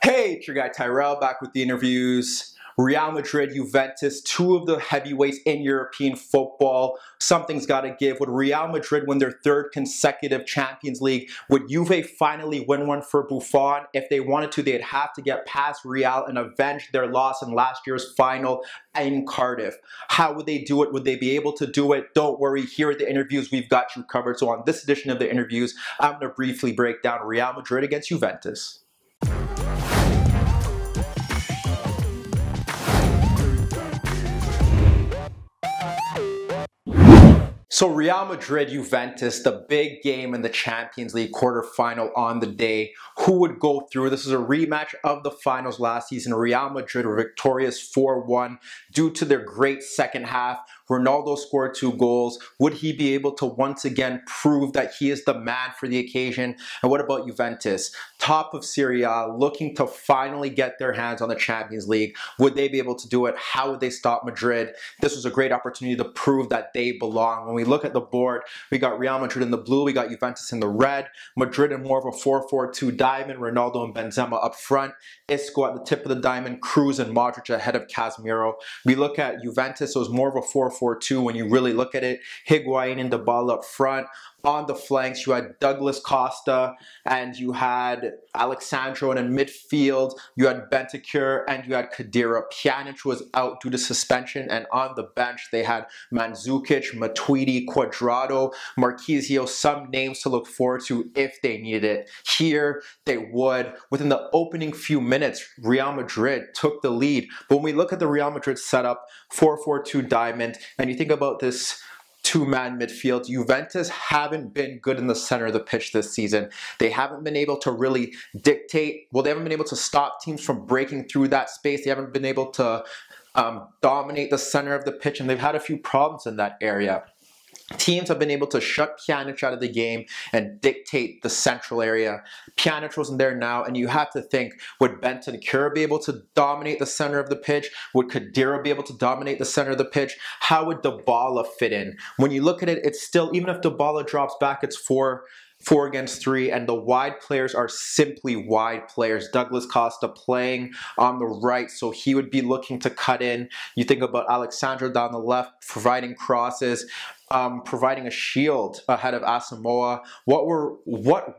Hey, it's your guy Tyrrell back with the interviews. Real Madrid, Juventus, two of the heavyweights in European football. Something's got to give. Would Real Madrid win their third consecutive Champions League? Would Juve finally win one for Buffon? If they wanted to, they'd have to get past Real and avenge their loss in last year's final in Cardiff. How would they do it? Would they be able to do it? Don't worry. Here at the interviews, we've got you covered. So on this edition of the interviews, I'm going to briefly break down Real Madrid against Juventus. So Real Madrid, Juventus, the big game in the Champions League quarterfinal on the day. Who would go through? This is a rematch of the finals last season. Real Madrid were victorious 4-1 due to their great second half. Ronaldo scored 2 goals. Would he be able to once again prove that he is the man for the occasion? And what about Juventus? Top of Serie A, looking to finally get their hands on the Champions League. Would they be able to do it? How would they stop Madrid? This was a great opportunity to prove that they belong. When we look at the board, we got Real Madrid in the blue, we got Juventus in the red. Madrid in more of a 4-4-2 diamond, Ronaldo and Benzema up front. Isco at the tip of the diamond, Cruz and Modric ahead of Casemiro. We look at Juventus, it was more of a 4-4-2 when you really look at it. Higuain and Dybala up front. On the flanks, you had Douglas Costa and you had Alexandro, and in midfield, you had Bentancur and you had Khedira. Pjanic was out due to suspension, and on the bench, they had Mandzukic, Matuidi, Cuadrado, Marquisio, some names to look forward to if they needed it. Here, they would. Within the opening few minutes, Real Madrid took the lead. But when we look at the Real Madrid setup, 4-4-2 diamond, and you think about this two-man midfield, Juventus haven't been good in the center of the pitch this season. They haven't been able to really dictate, well, they haven't been able to stop teams from breaking through that space. They haven't been able to dominate the center of the pitch, and they've had a few problems in that area. Teams have been able to shut Pjanic out of the game and dictate the central area. Pjanic wasn't there now, and you have to think, would Bentancur be able to dominate the center of the pitch? Would Khedira be able to dominate the center of the pitch? How would Dybala fit in? When you look at it, it's still, even if Dybala drops back, it's 4 against 3, and the wide players are simply wide players. Douglas Costa playing on the right, so he would be looking to cut in. You think about Alexandro down the left, providing crosses, providing a shield ahead of Asamoah. What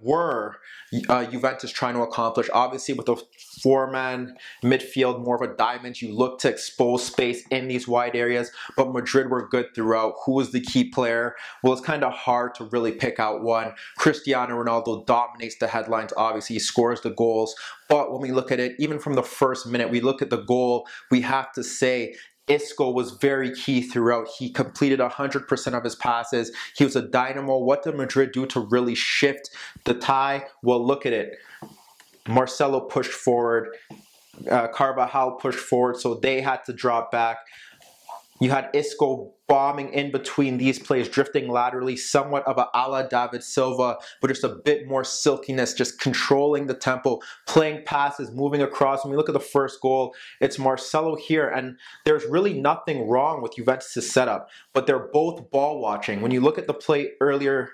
were Juventus trying to accomplish? Obviously, with a 4-man midfield, more of a diamond, you look to expose space in these wide areas, but Madrid were good throughout. Who was the key player? Well, it's kind of hard to really pick out one. Cristiano Ronaldo dominates the headlines, obviously. He scores the goals, but when we look at it, even from the first minute, we look at the goal, we have to say Isco was very key throughout. He completed 100% of his passes. He was a dynamo. What did Madrid do to really shift the tie? Well, look at it. Marcelo pushed forward. Carvajal pushed forward, so they had to drop back. You had Isco bombing in between these plays, drifting laterally, somewhat of a la David Silva, but just a bit more silkiness, just controlling the tempo, playing passes, moving across. When we look at the first goal, it's Marcelo here, and there's really nothing wrong with Juventus' setup, but they're both ball watching. When you look at the play earlier,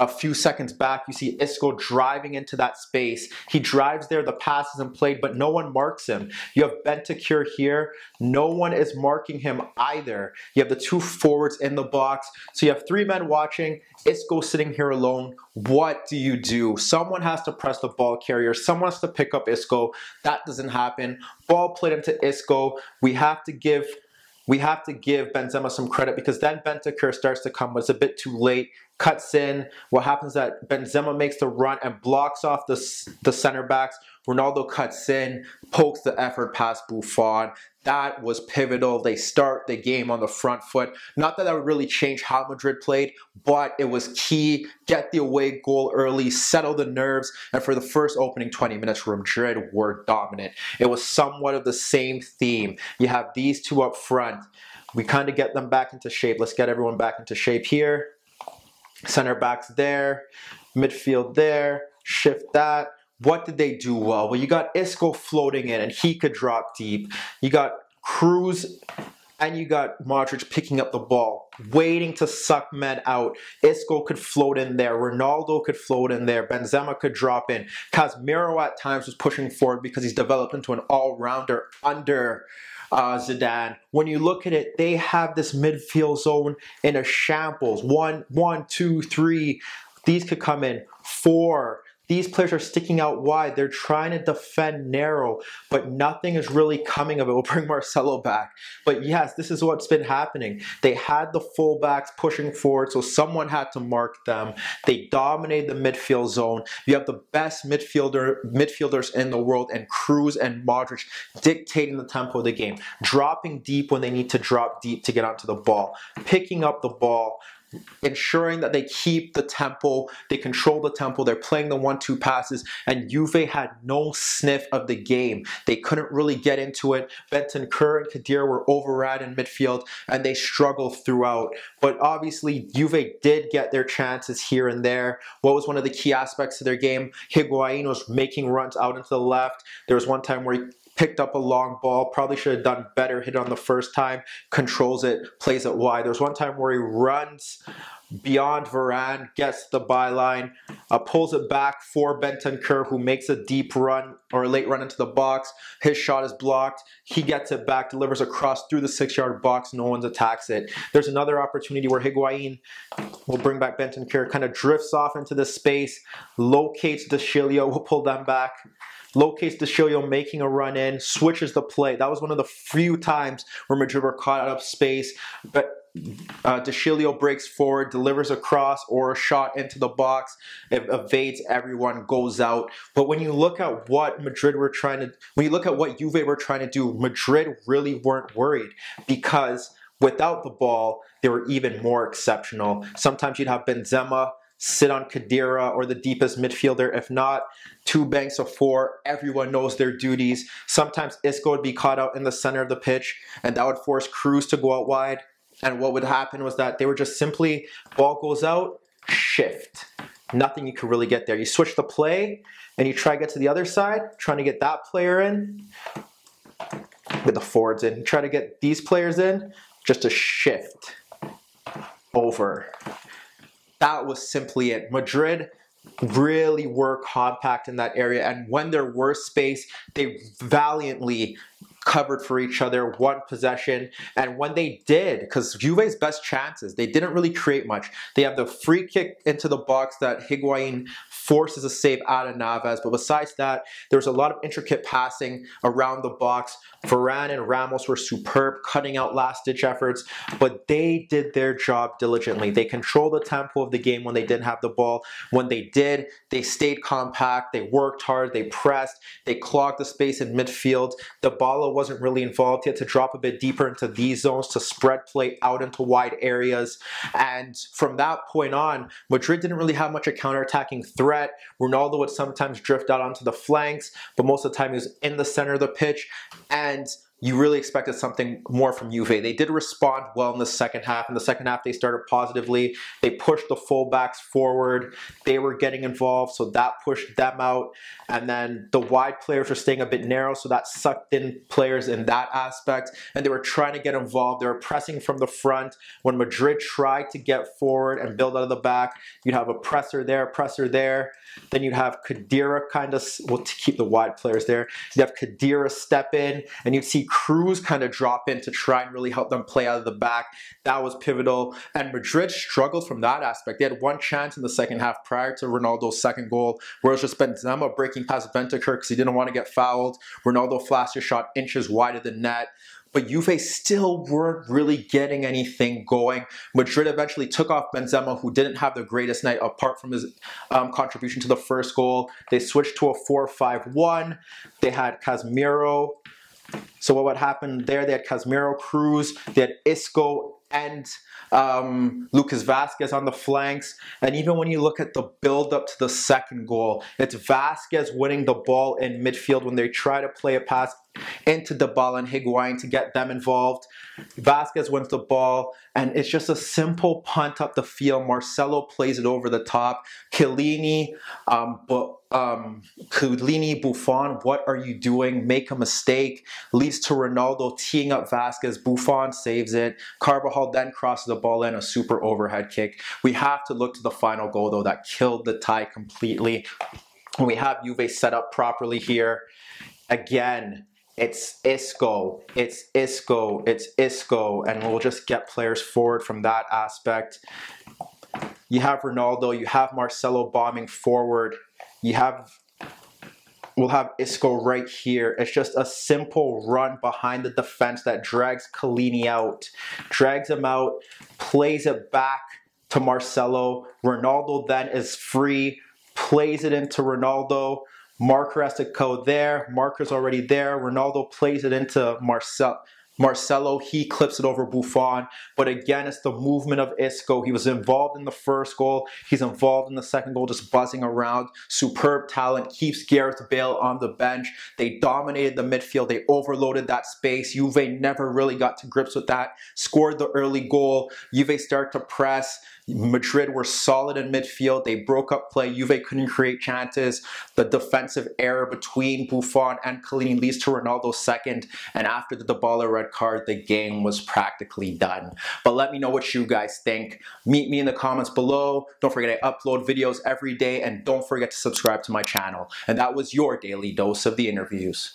a few seconds back, you see Isco driving into that space. He drives there, the pass isn't played, but no one marks him. You have Bentancur here. No one is marking him either. You have the 2 forwards in the box. So you have 3 men watching. Isco sitting here alone. What do you do? Someone has to press the ball carrier. Someone has to pick up Isco. That doesn't happen. Ball played into Isco. We have to give Benzema some credit, because then Bentancur starts to come, but it's a bit too late. Cuts in. What happens is that Benzema makes the run and blocks off the center backs. Ronaldo cuts in, pokes the effort past Buffon. That was pivotal. They start the game on the front foot. Not that would really change how Madrid played, but it was key. Get the away goal early, settle the nerves, and for the first opening 20 minutes, Madrid were dominant. It was somewhat of the same theme. You have these 2 up front. We kind of get them back into shape. Let's get everyone back into shape here. Center backs there, midfield there, shift that. What did they do well? Well, you got Isco floating in, and he could drop deep. You got Cruz and you got Modric picking up the ball, waiting to suck men out. Isco could float in there. Ronaldo could float in there. Benzema could drop in. Casemiro at times was pushing forward because he's developed into an all-rounder under Zidane. When you look at it, they have this midfield zone in a shambles. 1, 2, 3. These could come in 4. These players are sticking out wide. They're trying to defend narrow, but nothing is really coming of it. We'll bring Marcelo back. But yes, this is what's been happening. They had the fullbacks pushing forward, so someone had to mark them. They dominated the midfield zone. You have the best midfielders in the world, and Kroos and Modric dictating the tempo of the game, dropping deep when they need to drop deep to get onto the ball, picking up the ball, ensuring that they keep the tempo, they control the tempo, they're playing the 1-2 passes, and Juve had no sniff of the game. They couldn't really get into it. Bentancur and Khedira were overran in midfield, and they struggled throughout. But obviously, Juve did get their chances here and there. What was one of the key aspects of their game? Higuain was making runs out into the left. There was one time where he picked up a long ball, probably should have done better, hit it on the first time, controls it, plays it wide. There's one time where he runs beyond Varane, gets the byline, pulls it back for Bentancur, who makes a deep run or a late run into the box. His shot is blocked. He gets it back, delivers a cross through the 6-yard box. No one attacks it. There's another opportunity where Higuain will bring back Bentancur, kind of drifts off into the space, locates De Chilio, will pull them back. Locates De Chilio making a run in, switches the play. That was one of the few times where Madrid were caught out of space. But De Chilio breaks forward, delivers a cross or a shot into the box, it evades everyone, goes out. But when you look at what Juve were trying to do, Madrid really weren't worried, because without the ball, they were even more exceptional. Sometimes you'd have Benzema sit on Khedira or the deepest midfielder. If not, 2 banks of 4. Everyone knows their duties. Sometimes Isco would be caught out in the center of the pitch, and that would force Kroos to go out wide. And what would happen was that they were just simply, ball goes out, shift. Nothing you could really get there. You switch the play, and you try to get to the other side, trying to get that player in, with the forwards in. You try to get these players in, just a shift over. That was simply it. Madrid really were compact in that area, and when there were space, they valiantly covered for each other, one possession. And when they did, because Juve's best chances, they didn't really create much. They have the free kick into the box that Higuain forces a save out of Navas. But besides that, there was a lot of intricate passing around the box. Varane and Ramos were superb, cutting out last-ditch efforts, but they did their job diligently. They controlled the tempo of the game when they didn't have the ball. When they did, they stayed compact, they worked hard, they pressed, they clogged the space in midfield. Dybala wasn't really involved. He had to drop a bit deeper into these zones to spread play out into wide areas. And from that point on, Madrid didn't really have much a counter-attacking threat. Ronaldo would sometimes drift out onto the flanks, but most of the time he was in the center of the pitch. And you really expected something more from Juve. They did respond well in the second half. In the second half, they started positively. They pushed the fullbacks forward. They were getting involved, so that pushed them out. And then the wide players were staying a bit narrow, so that sucked in players in that aspect. And they were trying to get involved. They were pressing from the front. When Madrid tried to get forward and build out of the back, you'd have a presser there. Then you'd have Khedira to keep the wide players there. You'd have Khedira step in, and you'd see Kroos kind of drop in to try and really help them play out of the back. That was pivotal. And Madrid struggled from that aspect. They had one chance in the second half prior to Ronaldo's second goal, where it was just Benzema breaking past Bentancur because he didn't want to get fouled. Ronaldo flashed a shot inches wide of the net. But Juve still weren't really getting anything going. Madrid eventually took off Benzema, who didn't have the greatest night apart from his contribution to the first goal. They switched to a 4-5-1. They had Casemiro. So what would happen there? They had Casemiro, Kroos, they had Isco and Lucas Vazquez on the flanks. And even when you look at the build-up to the second goal, it's Vazquez winning the ball in midfield when they try to play a pass into Dybala and Higuain to get them involved. Vasquez wins the ball, and it's just a simple punt up the field. Marcelo plays it over the top. Chiellini, Buffon, what are you doing? Make a mistake. Leads to Ronaldo teeing up Vasquez. Buffon saves it. Carvajal then crosses the ball in, a super overhead kick. We have to look to the final goal, though, that killed the tie completely. We have Juve set up properly here. Again, it's Isco, and we'll just get players forward from that aspect. You have Ronaldo, you have Marcelo bombing forward. We'll have Isco right here. It's just a simple run behind the defense that drags Chiellini out. Drags him out, plays it back to Marcelo. Ronaldo then is free, plays it into Ronaldo. Marker has to go there. Marker's already there. Ronaldo plays it into Marcelo. He clips it over Buffon. But again, it's the movement of Isco. He was involved in the first goal. He's involved in the second goal, just buzzing around. Superb talent. Keeps Gareth Bale on the bench. They dominated the midfield. They overloaded that space. Juve never really got to grips with that. Scored the early goal. Juve start to press. Madrid were solid in midfield. They broke up play. Juve couldn't create chances. The defensive error between Buffon and Chiellini leads to Ronaldo's second. And after the Dybala red card, the game was practically done. But let me know what you guys think. Meet me in the comments below. Don't forget I upload videos every day. And don't forget to subscribe to my channel. And that was your daily dose of the interviews.